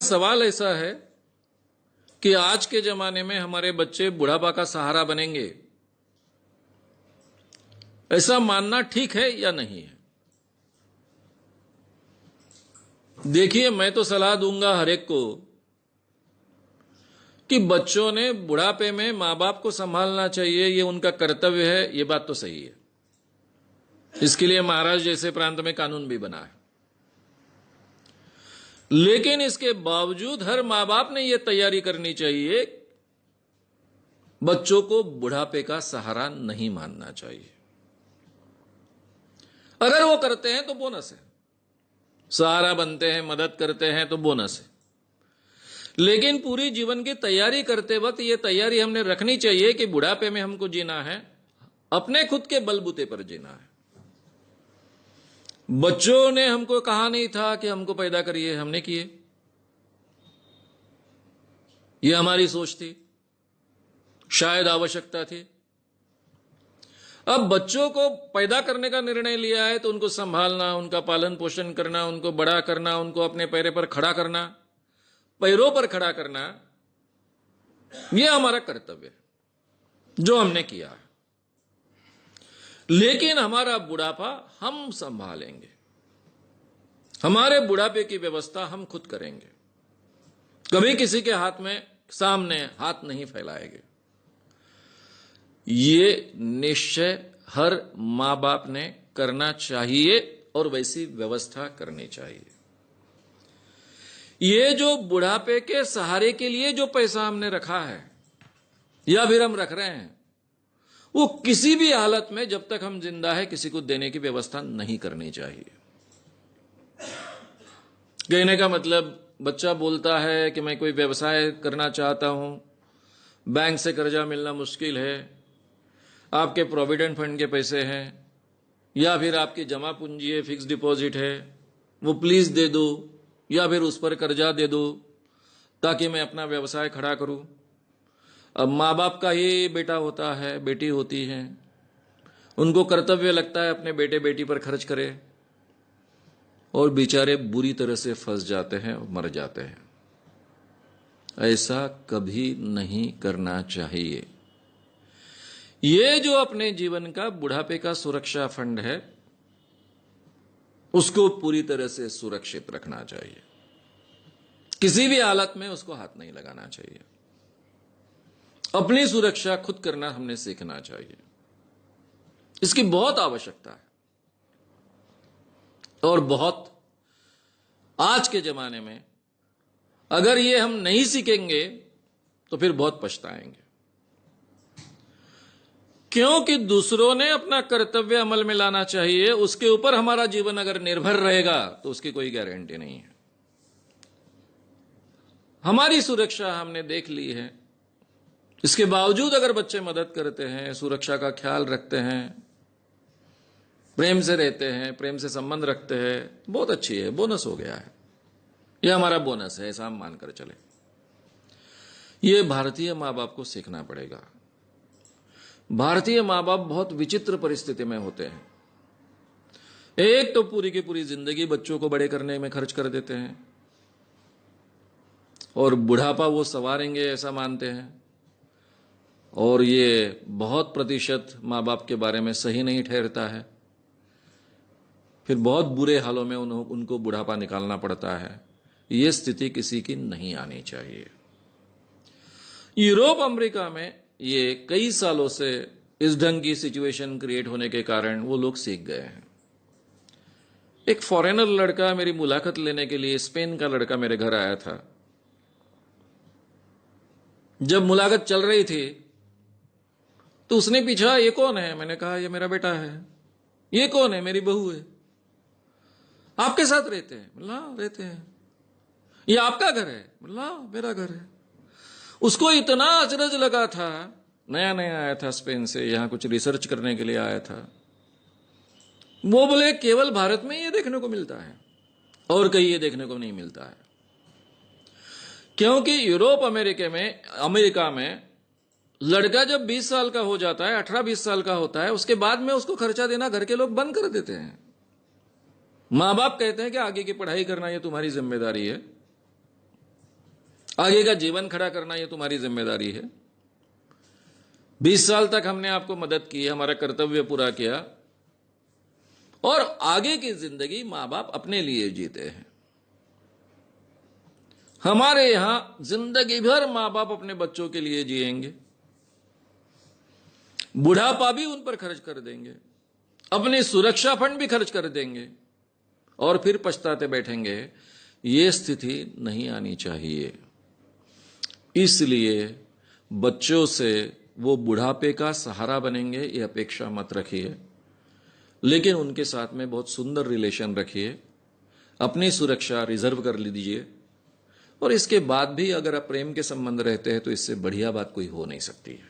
सवाल ऐसा है कि आज के जमाने में हमारे बच्चे बुढ़ापा का सहारा बनेंगे, ऐसा मानना ठीक है या नहीं है? देखिए, मैं तो सलाह दूंगा हर एक को कि बच्चों ने बुढ़ापे में मां बाप को संभालना चाहिए, ये उनका कर्तव्य है। ये बात तो सही है। इसके लिए महाराष्ट्र जैसे प्रांत में कानून भी बना है। लेकिन इसके बावजूद हर मां बाप ने यह तैयारी करनी चाहिए, बच्चों को बुढ़ापे का सहारा नहीं मानना चाहिए। अगर वो करते हैं तो बोनस है, सहारा बनते हैं, मदद करते हैं तो बोनस है। लेकिन पूरी जीवन की तैयारी करते वक्त यह तैयारी हमने रखनी चाहिए कि बुढ़ापे में हमको जीना है, अपने खुद के बलबूते पर जीना है। बच्चों ने हमको कहा नहीं था कि हमको पैदा करिए, हमने किए। यह हमारी सोच थी, शायद आवश्यकता थी। अब बच्चों को पैदा करने का निर्णय लिया है तो उनको संभालना, उनका पालन पोषण करना, उनको बड़ा करना, उनको अपने पैरों पर खड़ा करना, यह हमारा कर्तव्य है जो हमने किया है। लेकिन हमारा बुढ़ापा हम संभालेंगे, हमारे बुढ़ापे की व्यवस्था हम खुद करेंगे। कभी किसी के हाथ में सामने हाथ नहीं फैलाएंगे। ये निश्चय हर मां बाप ने करना चाहिए और वैसी व्यवस्था करनी चाहिए। ये जो बुढ़ापे के सहारे के लिए जो पैसा हमने रखा है या फिर हम रख रहे हैं, वो किसी भी हालत में जब तक हम जिंदा है किसी को देने की व्यवस्था नहीं करनी चाहिए। कहने का मतलब, बच्चा बोलता है कि मैं कोई व्यवसाय करना चाहता हूं, बैंक से कर्जा मिलना मुश्किल है, आपके प्रोविडेंट फंड के पैसे हैं या फिर आपकी जमा पूंजी है, फिक्स डिपॉजिट है, वो प्लीज दे दो या फिर उस पर कर्जा दे दो ताकि मैं अपना व्यवसाय खड़ा करूं। अब माँ बाप का ही बेटा होता है, बेटी होती है, उनको कर्तव्य लगता है अपने बेटे बेटी पर खर्च करे, और बेचारे बुरी तरह से फंस जाते हैं और मर जाते हैं। ऐसा कभी नहीं करना चाहिए। ये जो अपने जीवन का बुढ़ापे का सुरक्षा फंड है, उसको पूरी तरह से सुरक्षित रखना चाहिए। किसी भी हालत में उसको हाथ नहीं लगाना चाहिए। अपनी सुरक्षा खुद करना हमने सीखना चाहिए। इसकी बहुत आवश्यकता है और बहुत आज के जमाने में अगर ये हम नहीं सीखेंगे तो फिर बहुत पछताएंगे, क्योंकि दूसरों ने अपना कर्तव्य अमल में लाना चाहिए, उसके ऊपर हमारा जीवन अगर निर्भर रहेगा तो उसकी कोई गारंटी नहीं है। हमारी सुरक्षा हमने देख ली है, इसके बावजूद अगर बच्चे मदद करते हैं, सुरक्षा का ख्याल रखते हैं, प्रेम से रहते हैं, प्रेम से संबंध रखते हैं, बहुत अच्छी है, बोनस हो गया है। यह हमारा बोनस है, ऐसा हम मानकर चले। यह भारतीय मां बाप को सीखना पड़ेगा। भारतीय मां बाप बहुत विचित्र परिस्थिति में होते हैं। एक तो पूरी की पूरी जिंदगी बच्चों को बड़े करने में खर्च कर देते हैं और बुढ़ापा वो संवारेंगे ऐसा मानते हैं, और ये बहुत प्रतिशत मां बाप के बारे में सही नहीं ठहरता है। फिर बहुत बुरे हालों में उनको बुढ़ापा निकालना पड़ता है। ये स्थिति किसी की नहीं आनी चाहिए। यूरोप अमेरिका में ये कई सालों से इस ढंग की सिचुएशन क्रिएट होने के कारण वो लोग सीख गए हैं। एक फॉरेनर लड़का मेरी मुलाकात लेने के लिए, स्पेन का लड़का मेरे घर आया था। जब मुलाकात चल रही थी तो उसने पूछा, ये कौन है? मैंने कहा, ये मेरा बेटा है। ये कौन है? मेरी बहू है। आपके साथ रहते हैं? बोला, रहते हैं। ये आपका घर है? बोला, मेरा घर है। उसको इतना अचरज लगा था, नया नया आया था स्पेन से, यहां कुछ रिसर्च करने के लिए आया था। वो बोले, केवल भारत में ये देखने को मिलता है और कहीं ये देखने को नहीं मिलता है। क्योंकि यूरोप अमेरिका में लड़का जब 20 साल का हो जाता है, 18-20 साल का होता है, उसके बाद में उसको खर्चा देना घर के लोग बंद कर देते हैं। मां बाप कहते हैं कि आगे की पढ़ाई करना ये तुम्हारी जिम्मेदारी है, आगे का जीवन खड़ा करना ये तुम्हारी जिम्मेदारी है। 20 साल तक हमने आपको मदद की, हमारा कर्तव्य पूरा किया, और आगे की जिंदगी मां बाप अपने लिए जीते हैं। हमारे यहां जिंदगी भर मां बाप अपने बच्चों के लिए जिएंगे, बुढ़ापा भी उन पर खर्च कर देंगे, अपनी सुरक्षा फंड भी खर्च कर देंगे, और फिर पछताते बैठेंगे। ये स्थिति नहीं आनी चाहिए। इसलिए बच्चों से वो बुढ़ापे का सहारा बनेंगे ये अपेक्षा मत रखिए, लेकिन उनके साथ में बहुत सुंदर रिलेशन रखिए, अपनी सुरक्षा रिजर्व कर लीजिए, और इसके बाद भी अगर आप प्रेम के संबंध रहते हैं तो इससे बढ़िया बात कोई हो नहीं सकती है।